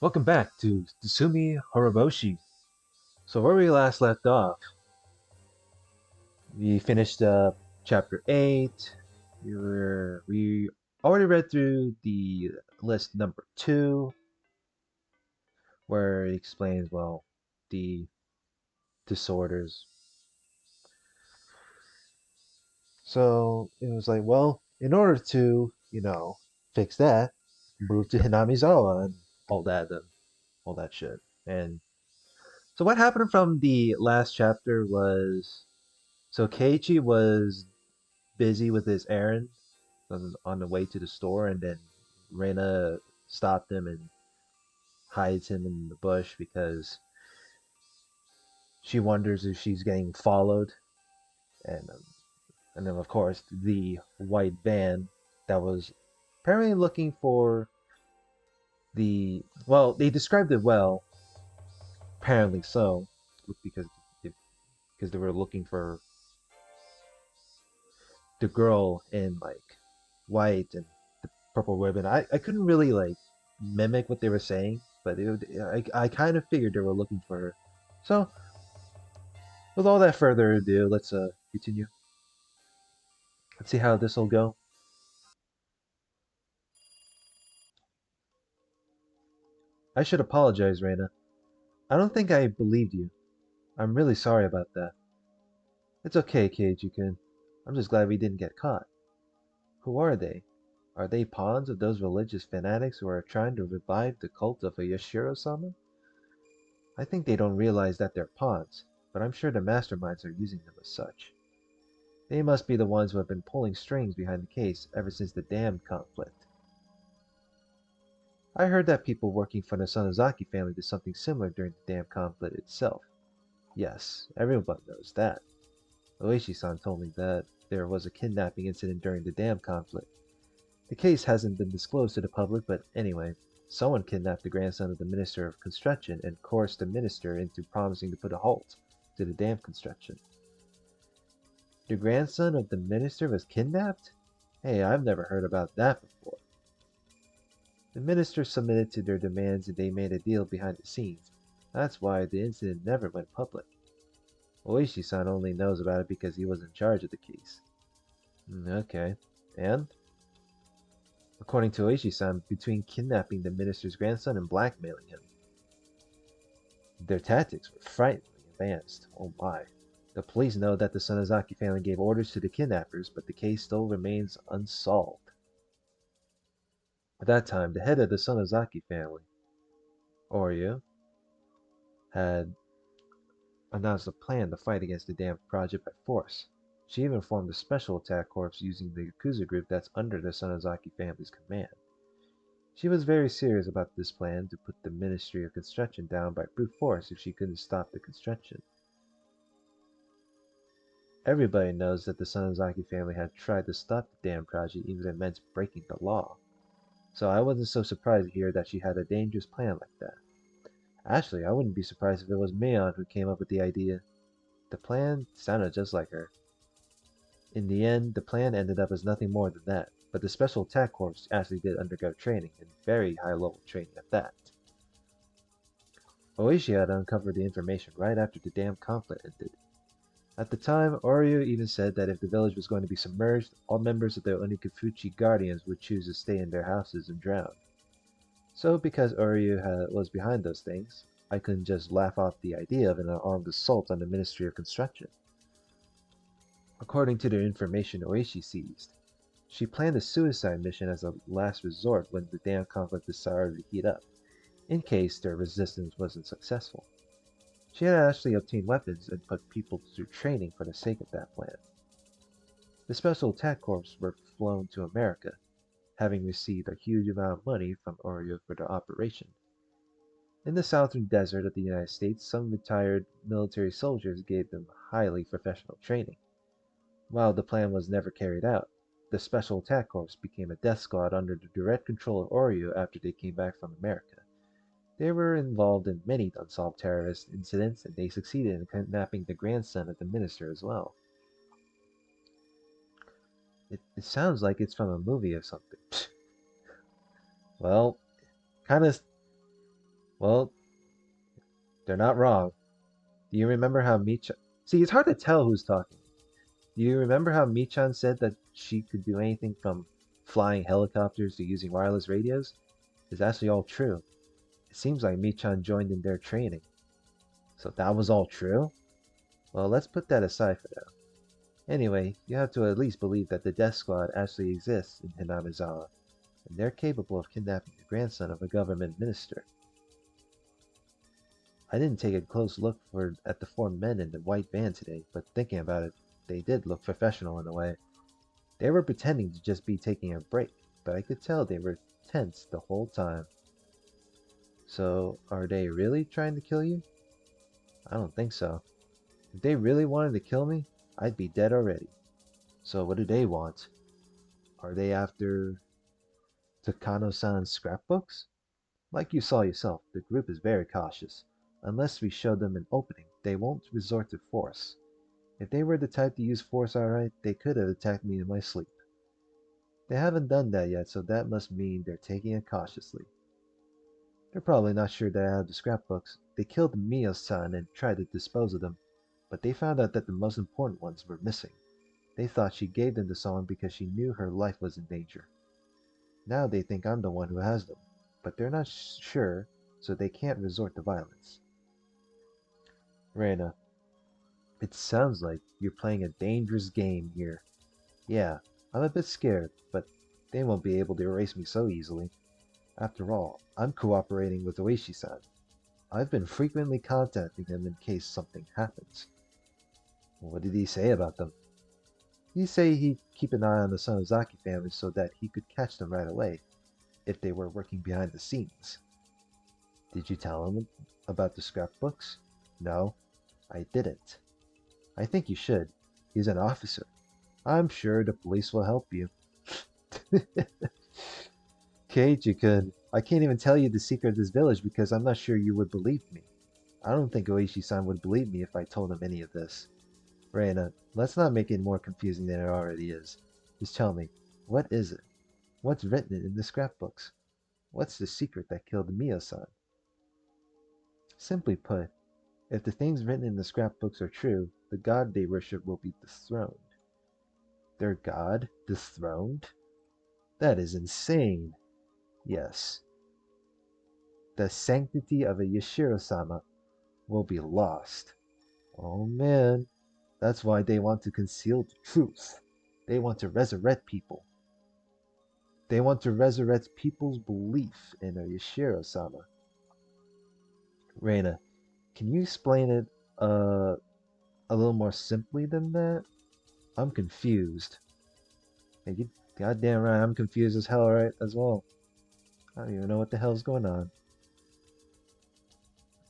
Welcome back to Tsumihoroboshi. So where we last left off, we finished up chapter 8. We already read through the list number 2, where it explains, well, the disorders. So it was like, well, in order to, fix that, move to Hinamizawa and all that shit. And so what happened from the last chapter was, so Keiichi was busy with his errand on the way to the store, and then Rena stopped him and hides him in the bush because she wonders if she's getting followed. And and then of course the white van that was apparently looking for they described it well, apparently so, because because they were looking for the girl in like white and the purple ribbon. I couldn't really like mimic what they were saying, but I kind of figured they were looking for her. So, with all that further ado, let's continue. Let's see how this will go. I should apologize, Reina. I don't think I believed you. I'm really sorry about that. It's okay, Keiichi-kun. I'm just glad we didn't get caught. Who are they? Are they pawns of those religious fanatics who are trying to revive the cult of a Yashiro-sama? I think they don't realize that they're pawns, but I'm sure the masterminds are using them as such. They must be the ones who have been pulling strings behind the case ever since the dam conflict. I heard that people working for the Sonozaki family did something similar during the dam conflict itself. Yes, everyone knows that. Oishi-san told me that there was a kidnapping incident during the dam conflict. The case hasn't been disclosed to the public, but anyway, someone kidnapped the grandson of the Minister of Construction and coerced the minister into promising to put a halt to the dam construction. The grandson of the minister was kidnapped? Hey, I've never heard about that before. The minister submitted to their demands and they made a deal behind the scenes. That's why the incident never went public. Oishi-san only knows about it because he was in charge of the case. Okay. And? According to Oishi-san, between kidnapping the minister's grandson and blackmailing him, their tactics were frighteningly advanced. Oh my. The police know that the Sonozaki family gave orders to the kidnappers, but the case still remains unsolved. At that time, the head of the Sonozaki family, Oryu, had announced a plan to fight against the dam project by force. She even formed a special attack corps using the Yakuza group that's under the Sonozaki family's command. She was very serious about this plan to put the Ministry of Construction down by brute force if she couldn't stop the construction. Everybody knows that the Sonozaki family had tried to stop the dam project even if it meant breaking the law. So I wasn't so surprised to hear that she had a dangerous plan like that. Actually, I wouldn't be surprised if it was Mayon who came up with the idea. The plan sounded just like her. In the end, the plan ended up as nothing more than that, but the Special Attack Corps actually did undergo training, and very high-level training at that. Oishi had uncovered the information right after the dam conflict ended. At the time, Oryu even said that if the village was going to be submerged, all members of the Onikafuchi Guardians would choose to stay in their houses and drown. So, because was behind those things, I couldn't just laugh off the idea of an armed assault on the Ministry of Construction. According to the information Oishi seized, she planned a suicide mission as a last resort when the dam conflict started to heat up, in case their resistance wasn't successful. She had actually obtained weapons and put people through training for the sake of that plan. The Special Attack Corps were flown to America, having received a huge amount of money from Oreo for their operation. In the southern desert of the United States, some retired military soldiers gave them highly professional training. While the plan was never carried out, the Special Attack Corps became a death squad under the direct control of Oreo after they came back from America. They were involved in many unsolved terrorist incidents, and they succeeded in kidnapping the grandson of the minister as well. It sounds like it's from a movie or something. Well, kind of Well, they're not wrong. Do you remember how Michan... See, it's hard to tell who's talking. Do you remember how Michan said that she could do anything from flying helicopters to using wireless radios? It's actually all true. It seems like Michan joined in their training. So that was all true? Well, let's put that aside for now. Anyway, you have to at least believe that the Death Squad actually exists in Hinamizawa, and they're capable of kidnapping the grandson of a government minister. I didn't take a close look at the four men in the white van today, but thinking about it, they did look professional in a way. They were pretending to just be taking a break, but I could tell they were tense the whole time. So, are they really trying to kill you? I don't think so. If they really wanted to kill me, I'd be dead already. So what do they want? Are they after Takano-san's scrapbooks? Like you saw yourself, the group is very cautious. Unless we show them an opening, they won't resort to force. If they were the type to use force alright, they could have attacked me in my sleep. They haven't done that yet, so that must mean they're taking it cautiously. They're probably not sure that I have the scrapbooks. They killed Mio-san and tried to dispose of them, but they found out that the most important ones were missing. They thought she gave them to someone because she knew her life was in danger. Now they think I'm the one who has them, but they're not sure, so they can't resort to violence. Rena, it sounds like you're playing a dangerous game here. Yeah, I'm a bit scared, but they won't be able to erase me so easily. After all, I'm cooperating with Oishi-san. I've been frequently contacting him in case something happens. What did he say about them? He say he'd keep an eye on the Sonozaki family so that he could catch them right away, if they were working behind the scenes. Did you tell him about the scrapbooks? No, I didn't. I think you should. He's an officer. I'm sure the police will help you. Keiichi-kun, I can't even tell you the secret of this village because I'm not sure you would believe me. I don't think Oishi-san would believe me if I told him any of this. Reina, let's not make it more confusing than it already is. Just tell me, what is it? What's written in the scrapbooks? What's the secret that killed Mio-san? Simply put, if the things written in the scrapbooks are true, the god they worship will be dethroned. Their god? Dethroned? That is insane. Yes. The sanctity of a Yashiro-sama will be lost. Oh man, that's why they want to conceal the truth. They want to resurrect people. They want to resurrect people's belief in a Yashiro-sama. Reina, can you explain it a little more simply than that? I'm confused. Hey, you goddamn right, I'm confused as hell right as well. I don't even know what the hell's going on.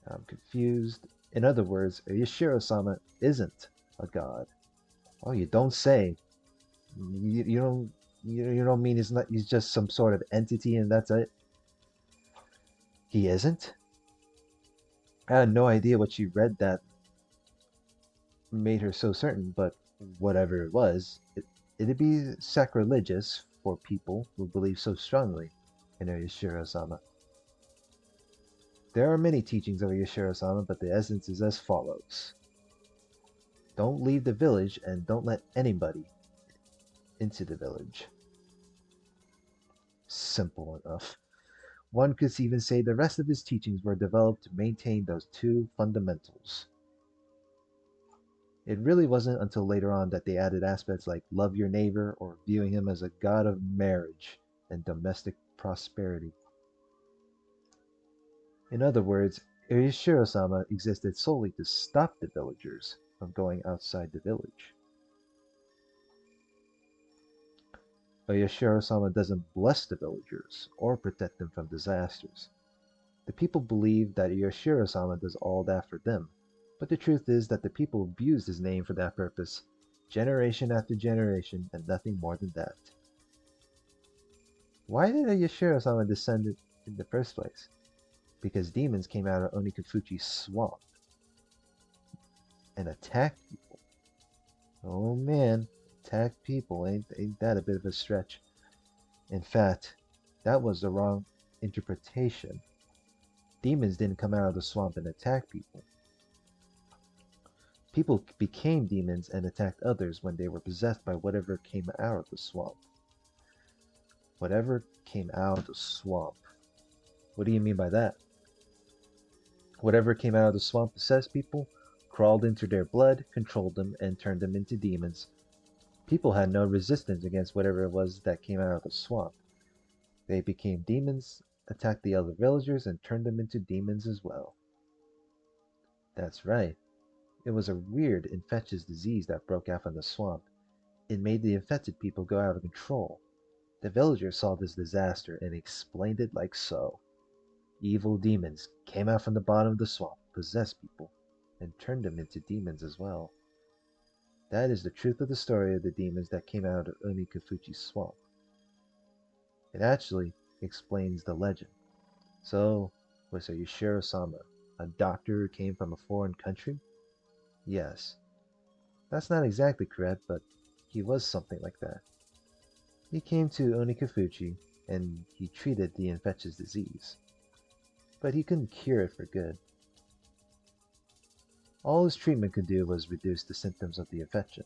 I'm confused. In other words, Yashiro-sama isn't a god. Oh, you don't say. You don't you don't mean he's just some sort of entity and that's it? He isn't? I had no idea what she read that made her so certain, but whatever it was, it'd be sacrilegious for people who believe so strongly in a Yashiro-sama. There are many teachings of a Yashiro-sama, but the essence is as follows. Don't leave the village and don't let anybody into the village. Simple enough. One could even say the rest of his teachings were developed to maintain those two fundamentals. It really wasn't until later on that they added aspects like love your neighbor or viewing him as a god of marriage and domestic prosperity. In other words, Irishiro-sama existed solely to stop the villagers from going outside the village. Irishiro-sama doesn't bless the villagers or protect them from disasters. The people believe that Irishiro-sama does all that for them, but the truth is that the people abused his name for that purpose, generation after generation, and nothing more than that. Why did Irishiro-sama descend in the first place? Because demons came out of Onikafuchi's swamp and attacked people. Oh man, attack people, ain't that a bit of a stretch? In fact, that was the wrong interpretation. Demons didn't come out of the swamp and attack people. People became demons and attacked others when they were possessed by whatever came out of the swamp. Whatever came out of the swamp. What do you mean by that? Whatever came out of the swamp possessed people, crawled into their blood, controlled them, and turned them into demons. People had no resistance against whatever it was that came out of the swamp. They became demons, attacked the other villagers, and turned them into demons as well. That's right. It was a weird infectious disease that broke out from the swamp. It made the infected people go out of control. The villagers saw this disaster and explained it like so. Evil demons came out from the bottom of the swamp, possessed people, and turned them into demons as well. That is the truth of the story of the demons that came out of Onikafuchi's swamp. It actually explains the legend. So, was Yushiro-sama a doctor who came from a foreign country? Yes. That's not exactly correct, but he was something like that. He came to Onikafuchi, and he treated the infectious disease. But he couldn't cure it for good. All his treatment could do was reduce the symptoms of the infection.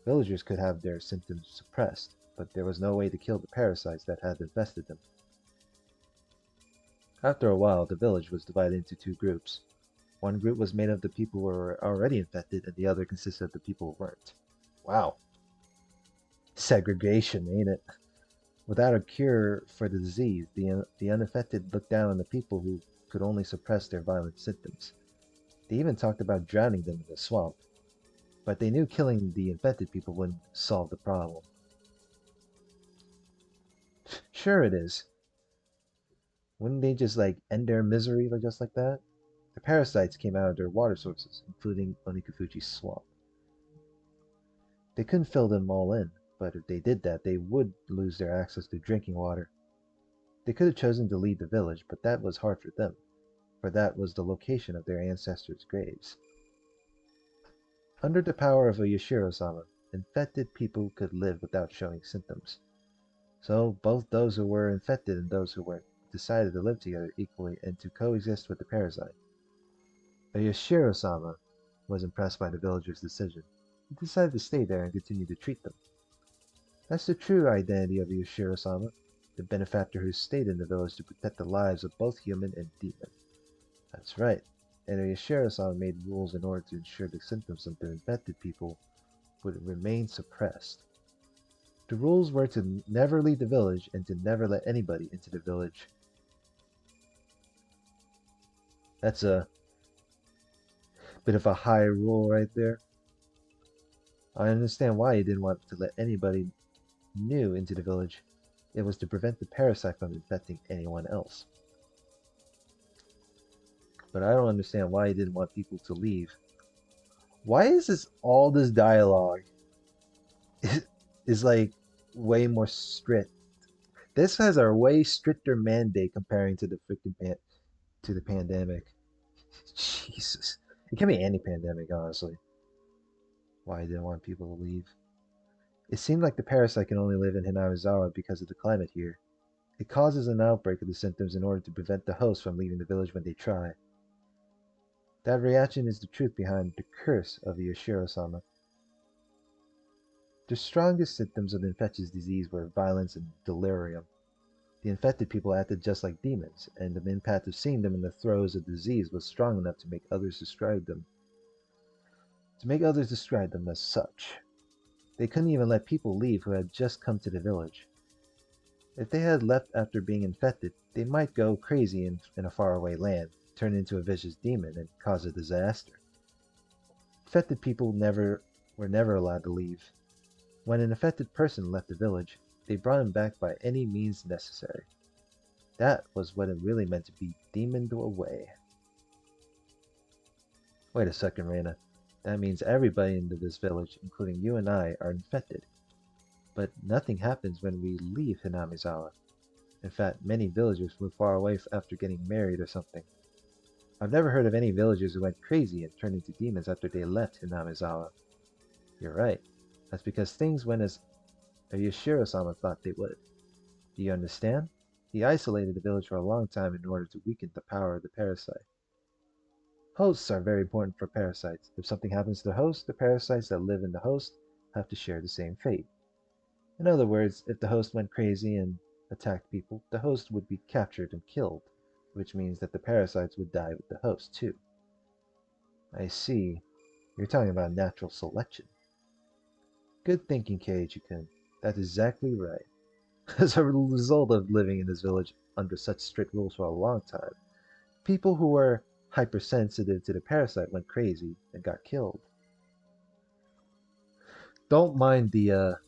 Villagers could have their symptoms suppressed, but there was no way to kill the parasites that had infested them. After a while, the village was divided into two groups. One group was made of the people who were already infected, and the other consisted of the people who weren't. Wow. Segregation, ain't it? Without a cure for the disease, the unaffected looked down on the people who could only suppress their violent symptoms. They even talked about drowning them in the swamp, but they knew killing the infected people wouldn't solve the problem. Sure it is. Wouldn't they just end their misery just like that? The parasites came out of their water sources, including Onikafuchi's swamp. They couldn't fill them all in, but if they did that, they would lose their access to drinking water. They could have chosen to leave the village, but that was hard for them, for that was the location of their ancestors' graves. Under the power of a Yushiro-sama, infected people could live without showing symptoms. So both those who were infected and those who weren't decided to live together equally and to coexist with the parasite. A Yushiro-sama was impressed by the villagers' decision. He decided to stay there and continue to treat them. That's the true identity of a Yushiro-sama, the benefactor who stayed in the village to protect the lives of both human and demon. That's right, and a Yushiro-sama made rules in order to ensure the symptoms of the infected people would remain suppressed. The rules were to never leave the village and to never let anybody into the village. That's a bit of a high rule right there. I understand why he didn't want to let anybody new into the village. It was to prevent the parasite from infecting anyone else. But I don't understand why he didn't want people to leave. Why is all this dialogue is way more strict? This has a way stricter mandate comparing to the to the pandemic. Jesus. It can be any pandemic, honestly. Why he didn't want people to leave. It seemed like the parasite can only live in Hinamizawa because of the climate here. It causes an outbreak of the symptoms in order to prevent the host from leaving the village when they try. That reaction is the truth behind the curse of the Yushiro-sama. The strongest symptoms of the infectious disease were violence and delirium. The infected people acted just like demons, and the impact of seeing them in the throes of the disease was strong enough to make others describe them as such. They couldn't even let people leave who had just come to the village. If they had left after being infected, they might go crazy in a faraway land, turn into a vicious demon, and cause a disaster. Infected people were never allowed to leave. When an infected person left the village, they brought him back by any means necessary. That was what it really meant to be demoned away. Wait a second, Rena. That means everybody in this village, including you and I, are infected. But nothing happens when we leave Hinamizawa. In fact, many villagers move far away after getting married or something. I've never heard of any villagers who went crazy and turned into demons after they left Hinamizawa. You're right. That's because things went as a Yushiro-sama thought they would. Do you understand? He isolated the village for a long time in order to weaken the power of the parasite. Hosts are very important for parasites. If something happens to the host, the parasites that live in the host have to share the same fate. In other words, if the host went crazy and attacked people, the host would be captured and killed, which means that the parasites would die with the host too. I see. You're talking about natural selection. Good thinking, Keiichi-kun. That's exactly right. As a result of living in this village under such strict rules for a long time, people who were hypersensitive to the parasite went crazy and got killed. Don't mind the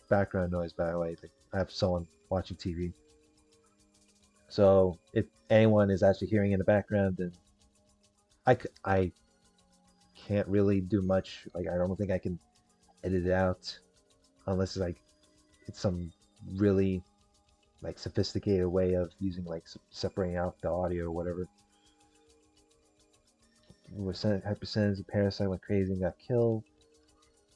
background noise, by the way. I have someone watching TV. So if anyone is actually hearing in the background, then I can't really do much. Like, I don't think I can edit it out unless it's some really like sophisticated way of using like separating out the audio or whatever. Hypersensitive, the parasite went crazy and got killed.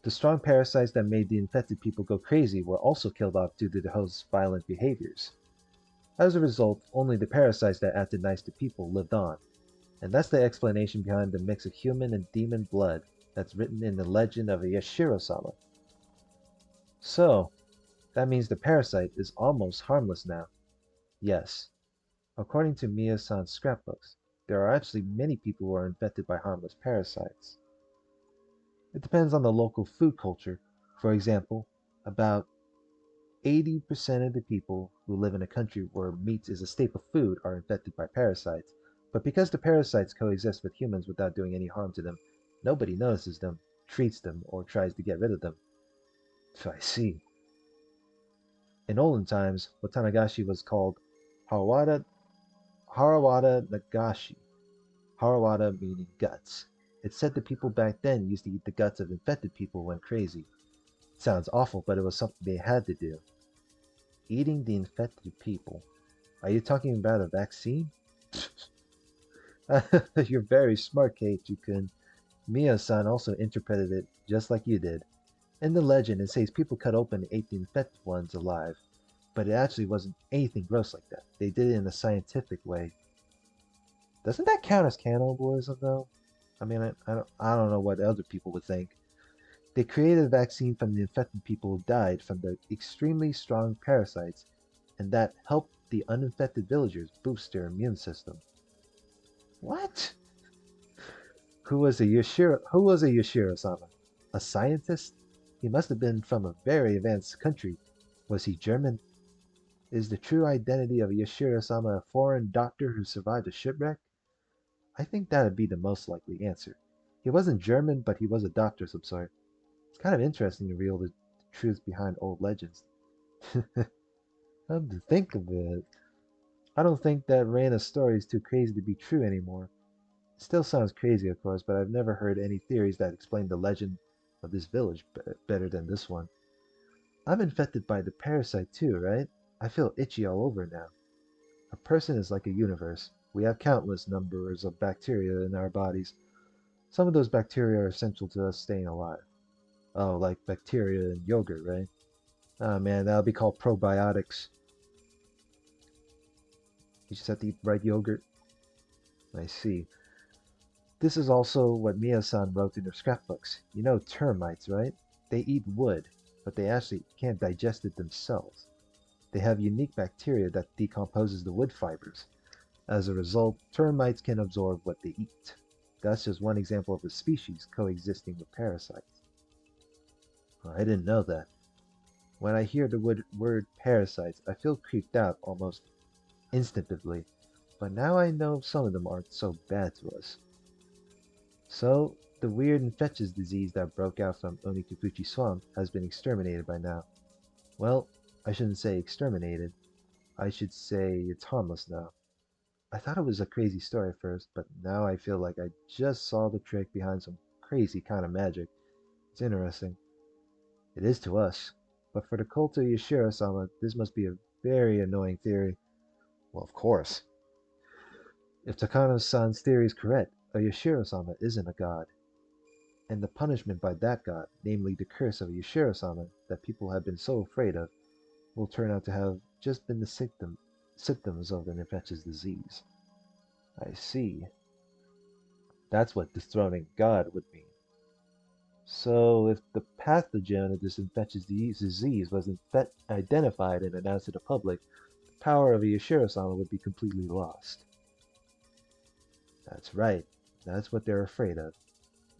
The strong parasites that made the infected people go crazy were also killed off due to the host's violent behaviors. As a result, only the parasites that acted nice to people lived on. And that's the explanation behind the mix of human and demon blood that's written in the legend of Yashiro-sama. So, that means the parasite is almost harmless now. Yes, according to Mia-san's scrapbooks, there are actually many people who are infected by harmless parasites. It depends on the local food culture. For example, about 80% of the people who live in a country where meat is a staple food are infected by parasites. But because the parasites coexist with humans without doing any harm to them, nobody notices them, treats them, or tries to get rid of them. So I see. In olden times, Watanagashi was called Harawada, Harawada Nagashi. Harawada meaning guts. It's said that people back then used to eat the guts of infected people when crazy. It sounds awful, but it was something they had to do. Eating the infected people. Are you talking about a vaccine? You're very smart, Keiichi-kun. Mia-san also interpreted it just like you did. In the legend, it says people cut open and ate the infected ones alive, but it actually wasn't anything gross like that. They did it in a scientific way. Doesn't that count as cannibalism, though? I mean, I don't know what other people would think. They created a vaccine from the infected people who died from the extremely strong parasites, and that helped the uninfected villagers boost their immune system. What? Who was a Yoshiro-sama? A scientist? He must have been from a very advanced country. Was he German? Is the true identity of Yoshiro-sama a foreign doctor who survived a shipwreck? I think that'd be the most likely answer. He wasn't German, but he was a doctor of some sort. It's kind of interesting to reveal the truth behind old legends. Come to think of it, I don't think that Rena's story is too crazy to be true anymore. It still sounds crazy, of course, but I've never heard any theories that explain the legend of this village better than this one. I'm infected by the parasite too, right? I feel itchy all over now. A person is like a universe. We have countless numbers of bacteria in our bodies. Some of those bacteria are essential to us staying alive. Oh, like bacteria in yogurt, right? Oh man, that'll be called probiotics. You just have to eat the right yogurt. I see. This is also what Mia-san wrote in her scrapbooks. You know termites, right? They eat wood, but they actually can't digest it themselves. They have unique bacteria that decomposes the wood fibers. As a result, termites can absorb what they eat. That's just one example of a species coexisting with parasites. Oh, I didn't know that. When I hear the word parasites, I feel creeped out almost instinctively, but now I know some of them aren't so bad to us. So, the weird infectious disease that broke out from Onikakuchi Swamp has been exterminated by now. Well, I shouldn't say exterminated. I should say it's harmless now. I thought it was a crazy story at first, but now I feel like I just saw the trick behind some crazy kind of magic. It's interesting. It is to us. But for the cult of Yoshiro-sama, this must be a very annoying theory. Well, of course. If Takano-san's theory is correct, a Yoshiro-sama isn't a god. And the punishment by that god, namely the curse of Yoshiro-sama that people have been so afraid of, will turn out to have just been the symptoms of an infectious disease. I see. That's what dethroning God would mean. So, if the pathogen of this infectious disease was identified and announced to the public, the power of Yashiro-sama would be completely lost. That's right. That's what they're afraid of.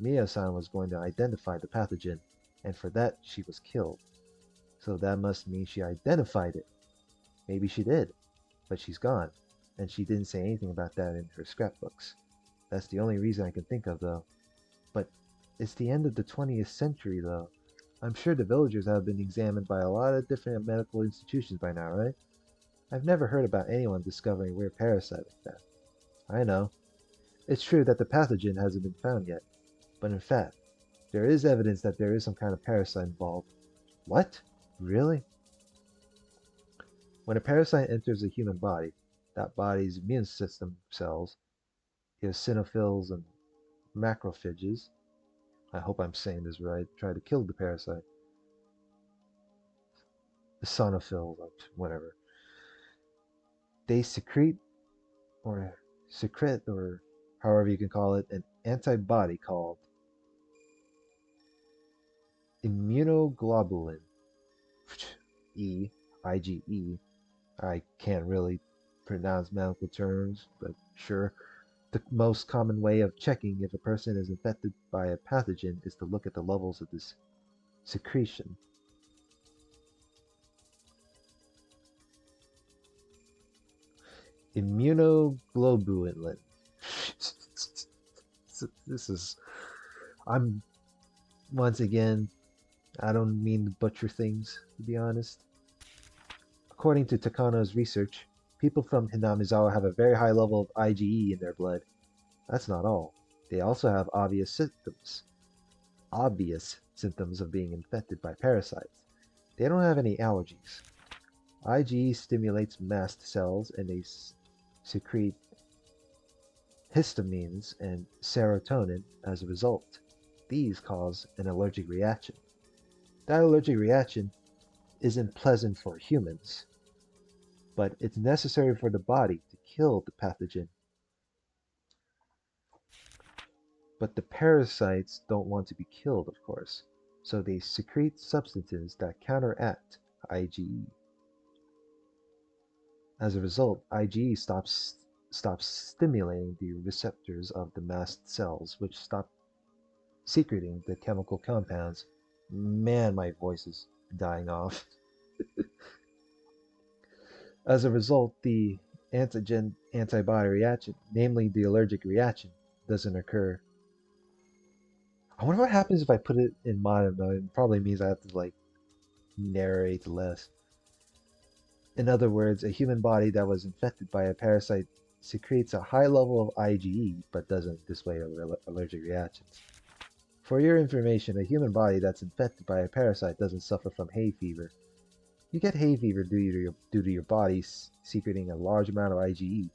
Mio-san was going to identify the pathogen, and for that she was killed. So that must mean she identified it. Maybe she did, but she's gone, and she didn't say anything about that in her scrapbooks. That's the only reason I can think of, though. But it's the end of the 20th century, though. I'm sure the villagers have been examined by a lot of different medical institutions by now, right? I've never heard about anyone discovering a weird parasite like that. I know. It's true that the pathogen hasn't been found yet, but in fact, there is evidence that there is some kind of parasite involved. What? Really? When a parasite enters a human body, that body's immune system cells, eosinophils and macrophages, I hope I'm saying this right, try to kill the parasite. The sonophils, whatever. They secrete, or however you can call it, an antibody called immunoglobulin, IgE. I can't really pronounce medical terms, but sure. The most common way of checking if a person is infected by a pathogen is to look at the levels of this secretion. Immunoglobulin. This is. I'm. Once again, I don't mean to butcher things, to be honest. According to Takano's research, people from Hinamizawa have a very high level of IgE in their blood. That's not all. They also have obvious symptoms of being infected by parasites. They don't have any allergies. IgE stimulates mast cells and they secrete histamines and serotonin as a result. These cause an allergic reaction. That allergic reaction isn't pleasant for humans, but it's necessary for the body to kill the pathogen. But the parasites don't want to be killed, of course, so they secrete substances that counteract IgE. As a result, IgE stops stimulating the receptors of the mast cells, which stop secreting the chemical compounds. Man, my voice is dying off. As a result, the antigen antibody reaction, namely the allergic reaction, doesn't occur. I wonder what happens if I put it in mono mode. It probably means I have to like narrate less. In other words, a human body that was infected by a parasite secretes a high level of IgE but doesn't display allergic reactions. For your information, a human body that's infected by a parasite doesn't suffer from hay fever. You get hay fever due to your body secreting a large amount of IgE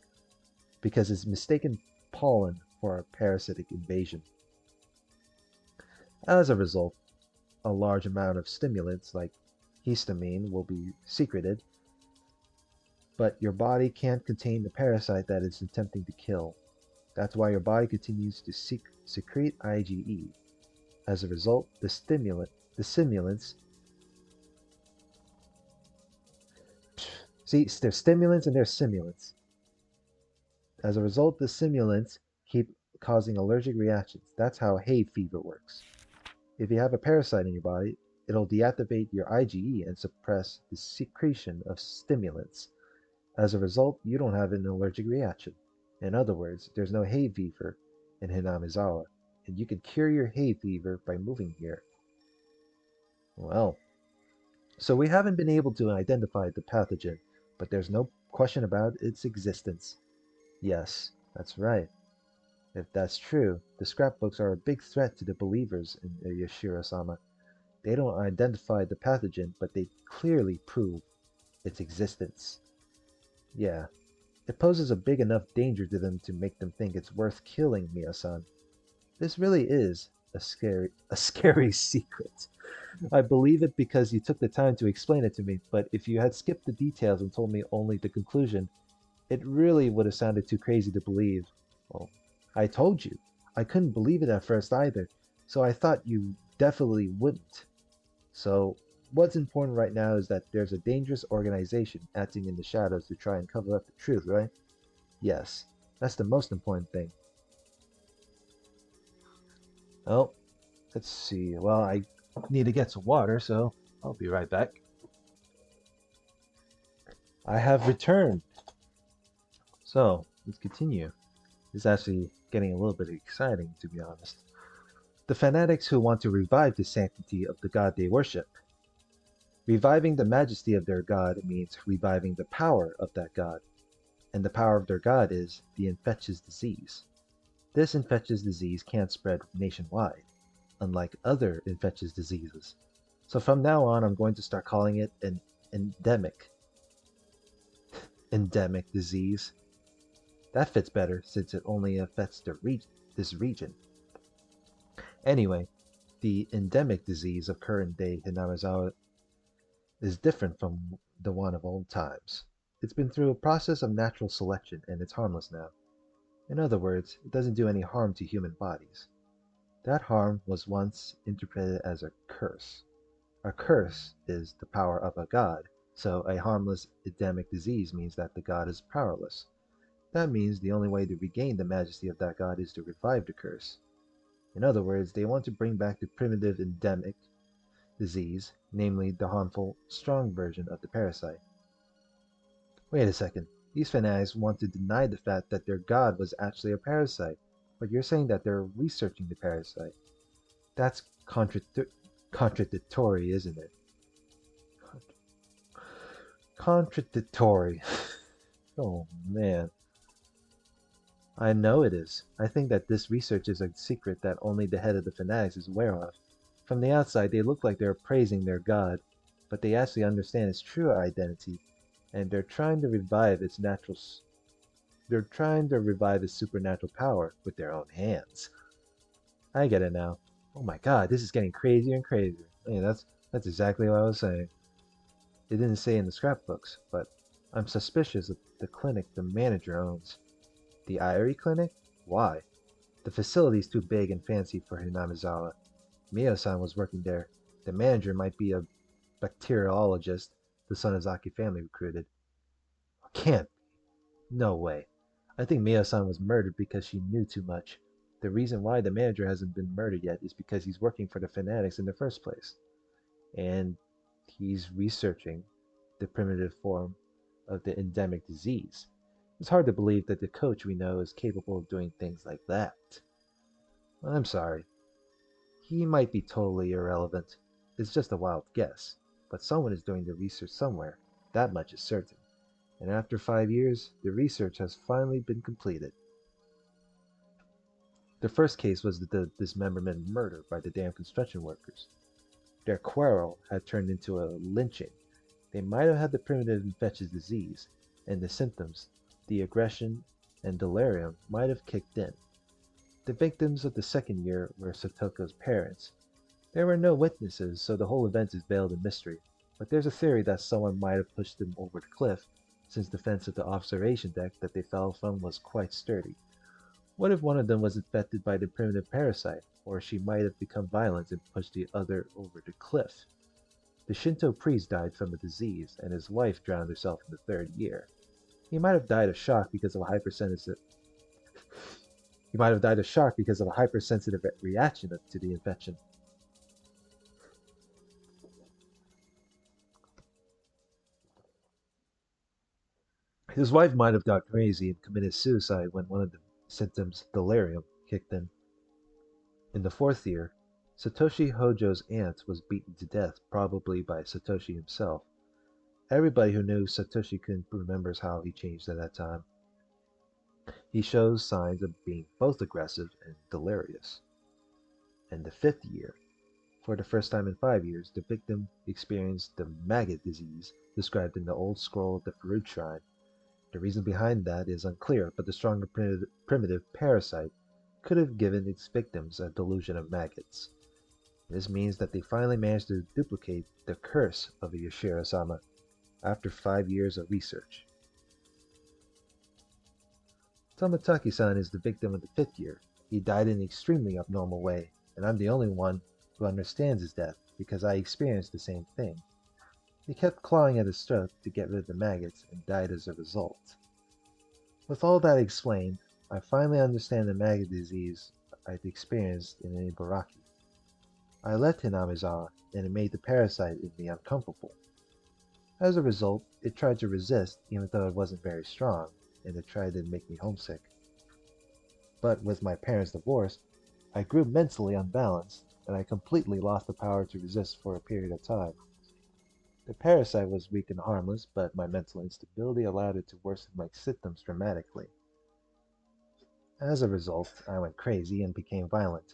because it's mistaken pollen for a parasitic invasion. As a result, a large amount of stimulants like histamine will be secreted, but your body can't contain the parasite that it's attempting to kill. That's why your body continues to secrete IgE. As a result, the stimulants. See, there's stimulants and there's simulants. As a result, the simulants keep causing allergic reactions. That's how hay fever works. If you have a parasite in your body, it'll deactivate your IgE and suppress the secretion of stimulants. As a result, you don't have an allergic reaction. In other words, there's no hay fever in Hinamizawa, and you can cure your hay fever by moving here. Well, so we haven't been able to identify the pathogen, but there's no question about its existence. Yes, that's right. If that's true, the scrapbooks are a big threat to the believers in Yashiro-sama. They don't identify the pathogen, but they clearly prove its existence. Yeah, it poses a big enough danger to them to make them think it's worth killing Mio-san. This really is a scary secret. I believe it because you took the time to explain it to me, but if you had skipped the details and told me only the conclusion, it really would have sounded too crazy to believe. Well, I told you. I couldn't believe it at first either, so I thought you definitely wouldn't. So, what's important right now is that there's a dangerous organization acting in the shadows to try and cover up the truth, right? Yes, that's the most important thing. Oh, let's see. Well, I need to get some water, so I'll be right back. I have returned. So, let's continue. It's actually getting a little bit exciting, to be honest. The fanatics who want to revive the sanctity of the god they worship. Reviving the majesty of their god means reviving the power of that god, and the power of their god is the infectious disease. This infectious disease can't spread nationwide, unlike other infectious diseases. So from now on, I'm going to start calling it an endemic endemic disease. That fits better since it only affects this region. Anyway, the endemic disease of current day Hinamizawa is different from the one of old times. It's been through a process of natural selection and it's harmless now. In other words, it doesn't do any harm to human bodies. That harm was once interpreted as a curse. A curse is the power of a god, so a harmless endemic disease means that the god is powerless. That means the only way to regain the majesty of that god is to revive the curse. In other words, they want to bring back the primitive endemic disease, namely the harmful, strong version of the parasite. Wait a second. These fanatics want to deny the fact that their god was actually a parasite, but you're saying that they're researching the parasite. That's contradictory, isn't it? Contradictory. Oh man. I know it is. I think that this research is a secret that only the head of the fanatics is aware of. From the outside, they look like they're praising their god, but they actually understand its true identity, and they're trying to revive its supernatural power with their own hands. I get it now. Oh my god, this is getting crazier and crazier. Yeah, that's exactly what I was saying. It didn't say in the scrapbooks, but I'm suspicious of the clinic the manager owns. The Irie Clinic? Why? The facility's too big and fancy for Hinamizawa. Mio-san was working there. The manager might be a bacteriologist the Sonozaki family recruited. Can't be. No way. I think Mio-san was murdered because she knew too much. The reason why the manager hasn't been murdered yet is because he's working for the fanatics in the first place. And he's researching the primitive form of the endemic disease. It's hard to believe that the coach we know is capable of doing things like that. I'm sorry. He might be totally irrelevant. It's just a wild guess. But someone is doing the research somewhere. That much is certain. And after 5 years, the research has finally been completed. The first case was the dismemberment murder by the damn construction workers. Their quarrel had turned into a lynching. They might have had the primitive infectious disease, and the symptoms, the aggression and delirium, might have kicked in. The victims of the second year were Satoko's parents. There were no witnesses, so the whole event is veiled in mystery, but there's a theory that someone might have pushed them over the cliff, since the fence of the observation deck that they fell from was quite sturdy. What if one of them was infected by the primitive parasite, or she might have become violent and pushed the other over the cliff? The Shinto priest died from a disease, and his wife drowned herself in the third year. He might have died of shock because of a hypersensitive he might have died of shock because of a hypersensitive reaction to the infection. His wife might have got crazy and committed suicide when one of the symptoms, delirium, kicked in. In the fourth year, Satoshi Hojo's aunt was beaten to death, probably by Satoshi himself. Everybody who knew Satoshi remembers how he changed at that time. He shows signs of being both aggressive and delirious. In the fifth year, for the first time in 5 years, the victim experienced the maggot disease described in the old scroll of the Farouk Shrine. The reason behind that is unclear, but the stronger primitive parasite could have given its victims a delusion of maggots. This means that they finally managed to duplicate the curse of a Yoshiro-sama after 5 years of research. Tomotaki-san is the victim of the 5th year. He died in an extremely abnormal way, and I'm the only one who understands his death because I experienced the same thing. He kept clawing at his throat to get rid of the maggots and died as a result. With all that explained, I finally understand the maggot disease I'd experienced in Ibaraki. I left Hinamizawa, and it made the parasite in me uncomfortable. As a result, it tried to resist even though it wasn't very strong, and it tried to make me homesick. But with my parents' divorce, I grew mentally unbalanced, and I completely lost the power to resist for a period of time. The parasite was weak and harmless, but my mental instability allowed it to worsen my symptoms dramatically. As a result, I went crazy and became violent.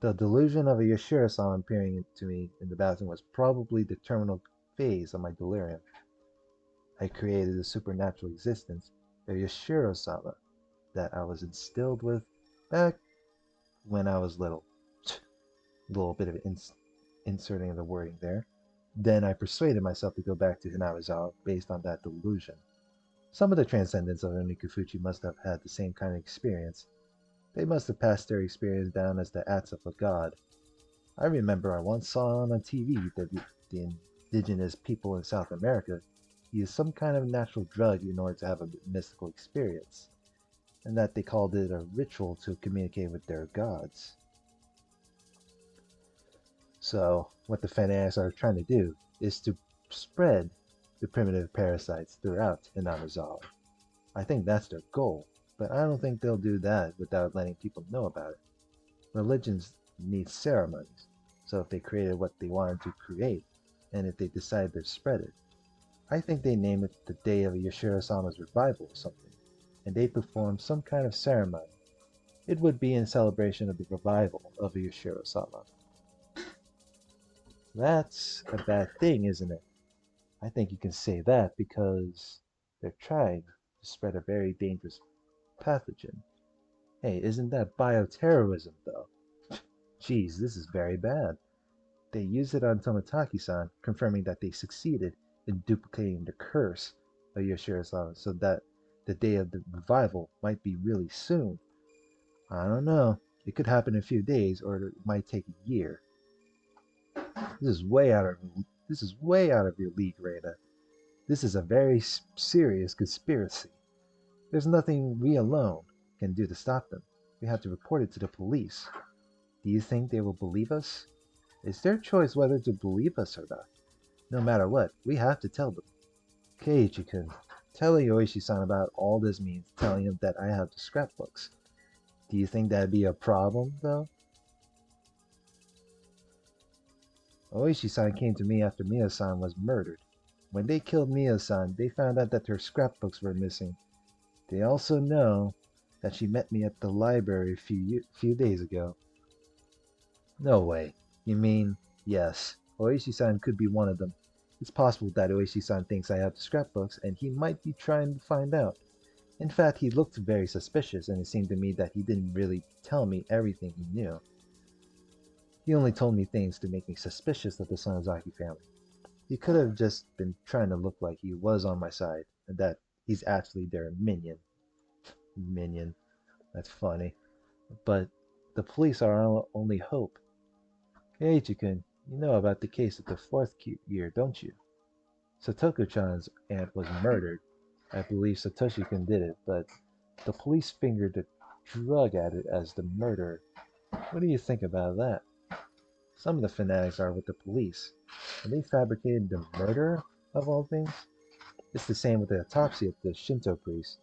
The delusion of a Yoshiro-sama appearing to me in the bathroom was probably the terminal phase of my delirium. I created a supernatural existence, a Yoshiro-sama, that I was instilled with back when I was little. A little bit of inserting the wording there. Then I persuaded myself to go back to Hinamizawa based on that delusion. Some of the transcendents of Onikufuchi must have had the same kind of experience. They must have passed their experience down as the acts of a god. I remember I once saw on TV that the indigenous people in South America use some kind of natural drug in order to have a mystical experience, and that they called it a ritual to communicate with their gods. So, what the fanatics are trying to do is to spread the primitive parasites throughout Hinamizawa. I think that's their goal, but I don't think they'll do that without letting people know about it. Religions need ceremonies, so if they created what they wanted to create, and if they decide to spread it, I think they name it the day of Yoshiro-sama's revival or something, and they perform some kind of ceremony. It would be in celebration of the revival of Yoshiro-sama. That's a bad thing, isn't it? I think you can say that because they're trying to spread a very dangerous pathogen. Hey, isn't that bioterrorism, though? Geez, this is very bad. They used it on Tomotaki-san, confirming that they succeeded in duplicating the curse of Yoshiro-sama so that the day of the revival might be really soon. I don't know. It could happen in a few days, or it might take a year. This is way out of your league, Rena. This is a very serious conspiracy. There's nothing we alone can do to stop them. We have to report it to the police. Do you think they will believe us? It's their choice whether to believe us or not. No matter what, we have to tell them. Keiichi-kun, telling Yoichi-san about all this means telling him that I have the scrapbooks. Do you think that'd be a problem, though? Oishi-san came to me after Mio-san was murdered. When they killed Mio-san, they found out that her scrapbooks were missing. They also know that she met me at the library a few days ago. No way. You mean, yes, Oishi-san could be one of them. It's possible that Oishi-san thinks I have the scrapbooks, and he might be trying to find out. In fact, he looked very suspicious, and it seemed to me that he didn't really tell me everything he knew. He only told me things to make me suspicious of the Sonozaki family. He could have just been trying to look like he was on my side, and that he's actually their minion. Minion. That's funny. But the police are our only hope. Keiichi-kun, you know about the case of the 4th year, don't you? Satoko-chan's aunt was murdered. I believe Satoshi-kun did it, but the police fingered the drug addict as the murderer. What do you think about that? Some of the fanatics are with the police, and they fabricated the murderer, of all things. It's the same with the autopsy of the Shinto priest,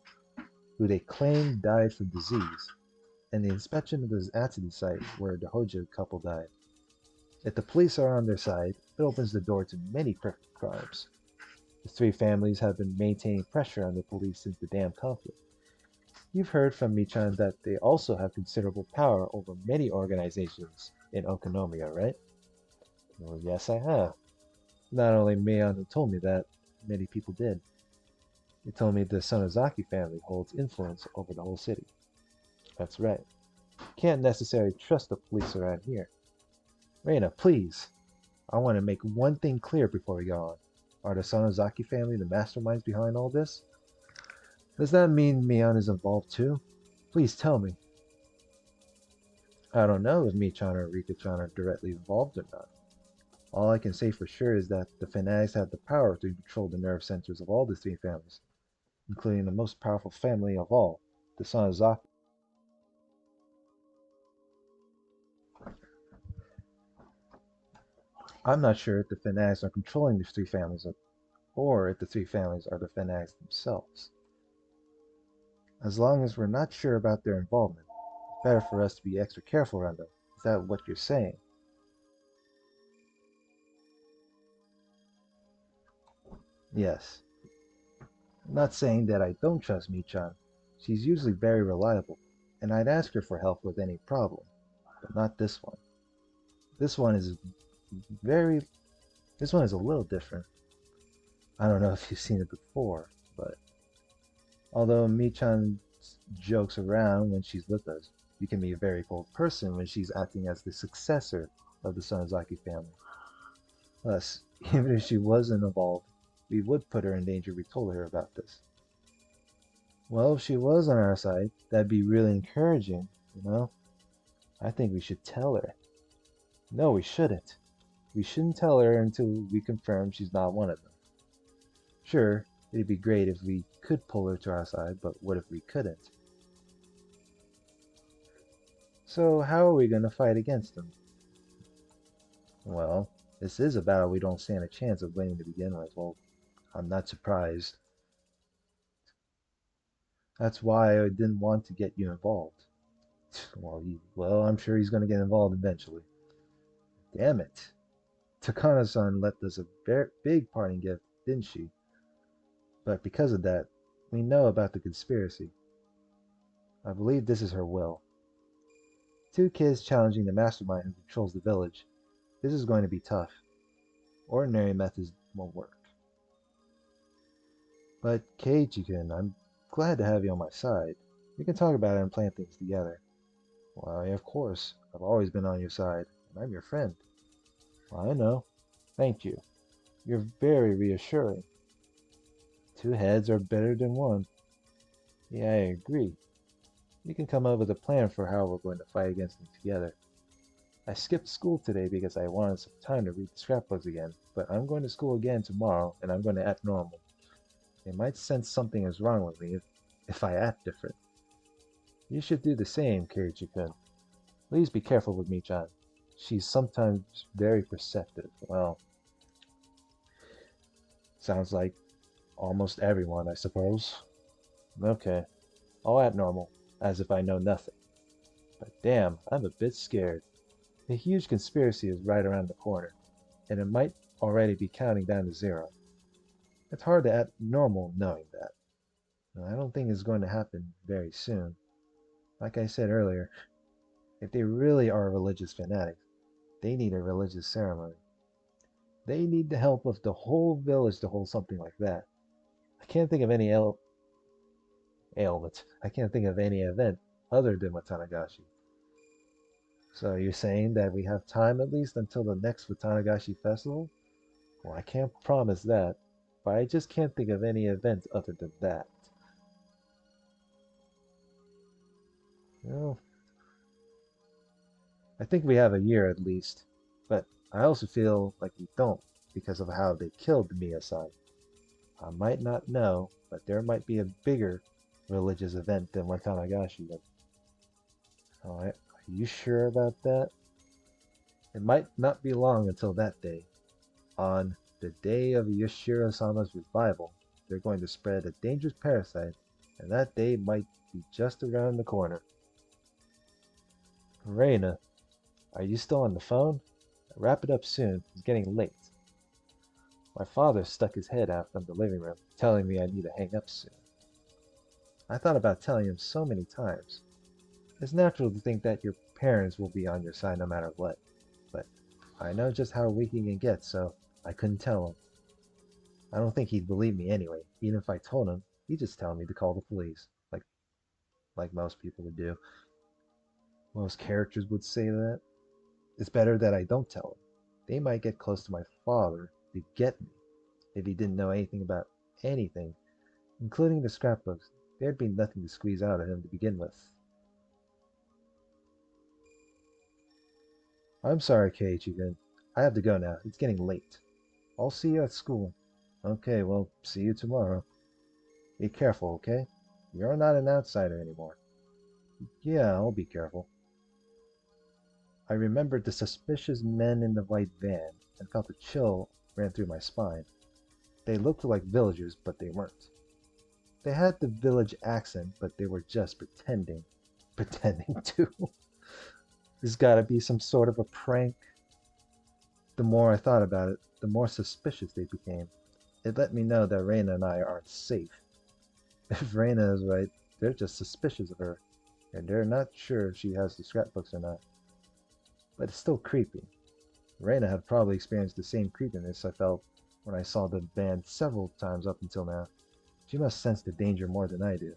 who they claim died from disease, and the inspection of the accident site where the Hojo couple died. If the police are on their side, it opens the door to many perfect crimes. The 3 families have been maintaining pressure on the police since the damn conflict. You've heard from Michan that they also have considerable power over many organizations in Okonomiya, right? Well, yes, I have. Not only Meian who told me that, many people did. They told me the Sonozaki family holds influence over the whole city. That's right. Can't necessarily trust the police around here. Reina, please. I want to make one thing clear before we go on. Are the Sonozaki family the masterminds behind all this? Does that mean Mion is involved too? Please tell me. I don't know if Michan or Rika-chan are directly involved or not. All I can say for sure is that the fanatics have the power to control the nerve centers of all the three families, including the most powerful family of all, the Sonozaki. I'm not sure if the fanatics are controlling the three families or if the three families are the fanatics themselves. As long as we're not sure about their involvement, it's better for us to be extra careful around them. Is that what you're saying? Yes. I'm not saying that I don't trust Michan. She's usually very reliable, and I'd ask her for help with any problem, but not this one. This one is very this one is a little different. I don't know if you've seen it before, but although Michan jokes around when she's with us, she can be a very cold person when she's acting as the successor of the Sonozaki family. Thus, even if she wasn't involved, we would put her in danger if we told her about this. Well, if she was on our side, that'd be really encouraging, you know? I think we should tell her. No, we shouldn't. We shouldn't tell her until we confirm she's not one of them. Sure, it'd be great if we could pull her to our side, but what if we couldn't? So how are we going to fight against them? Well, this is a battle we don't stand a chance of winning to begin with. Well, I'm not surprised. That's why I didn't want to get you involved. Well, I'm sure he's going to get involved eventually. Damn it. Takana-san left us a very big parting gift, didn't she? But because of that, we know about the conspiracy. I believe this is her will. Two kids challenging the mastermind who controls the village. This is going to be tough. Ordinary methods won't work. But Keiichi-kun, I'm glad to have you on my side. We can talk about it and plan things together. Why, of course. I've always been on your side, and I'm your friend. I know. Thank you. You're very reassuring. Two heads are better than one. Yeah, I agree. We can come up with a plan for how we're going to fight against them together. I skipped school today because I wanted some time to read the scrapbooks again, but I'm going to school again tomorrow and I'm going to act normal. They might sense something is wrong with me if I act different. You should do the same, Keiichi-kun. Please be careful with Michan. She's sometimes very perceptive. Well, sounds like almost everyone, I suppose. Okay, I'll act normal, as if I know nothing. But damn, I'm a bit scared. The huge conspiracy is right around the corner, and it might already be counting down to zero. It's hard to act normal knowing that. And I don't think it's going to happen very soon. Like I said earlier, if they really are religious fanatics, they need a religious ceremony. They need the help of the whole village to hold something like that. I can't think of any ailment. I can't think of any event other than Watanagashi. So you're saying that we have time at least until the next Watanagashi festival? Well, I can't promise that, but I just can't think of any event other than that. Well, I think we have a year at least, but I also feel like we don't because of how they killed Miya-san. I might not know, but there might be a bigger religious event than Watanagashi. Are you sure about that? It might not be long until that day. On the day of Yoshiro-sama's revival, they're going to spread a dangerous parasite, and that day might be just around the corner. Reina, are you still on the phone? Wrap it up soon. It's getting late. My father stuck his head out from the living room, telling me I need to hang up soon. I thought about telling him so many times. It's natural to think that your parents will be on your side no matter what, but I know just how weak he can get, so I couldn't tell him. I don't think he'd believe me anyway. Even if I told him, he'd just tell me to call the police, like most people would do. Most characters would say that. It's better that I don't tell them. They might get close to my father to get me. If he didn't know anything about anything, including the scrapbooks, there'd be nothing to squeeze out of him to begin with. I'm sorry, Keiichi. I have to go now. It's getting late. I'll see you at school. Okay, well, see you tomorrow. Be careful, okay? You're not an outsider anymore. Yeah, I'll be careful. I remembered the suspicious men in the white van and felt a chill ran through my spine. They looked like villagers, but they weren't. They had the village accent, but they were just pretending. Pretending to. There's gotta be some sort of a prank. The more I thought about it, the more suspicious they became. It let me know that Rena and I aren't safe. If Rena is right, they're just suspicious of her, and they're not sure if she has the scrapbooks or not. But it's still creepy. Rena had probably experienced the same creepiness I felt when I saw the band several times up until now. She must sense the danger more than I do.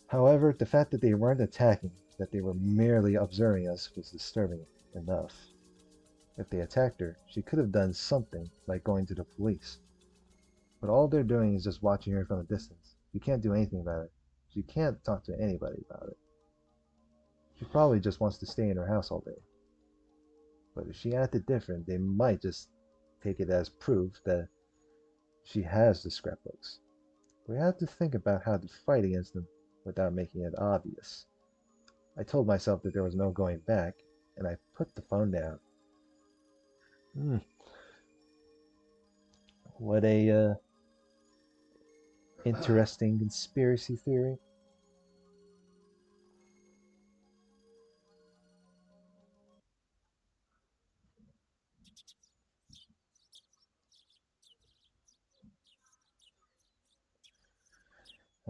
However, the fact that they weren't attacking, that they were merely observing us, was disturbing enough. If they attacked her, she could have done something, like going to the police. But all they're doing is just watching her from a distance. You can't do anything about it. She can't talk to anybody about it. She probably just wants to stay in her house all day. But if she acted different, they might just take it as proof that she has the scrapbooks. We have to think about how to fight against them without making it obvious. I told myself that there was no going back, and I put the phone down. Hmm, what a interesting conspiracy theory.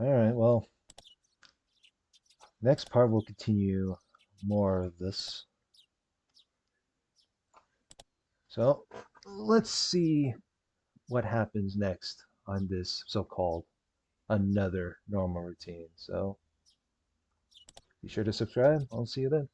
All right, well, next part will continue more of this. So let's see what happens next on this so-called another normal routine. So be sure to subscribe. I'll see you then.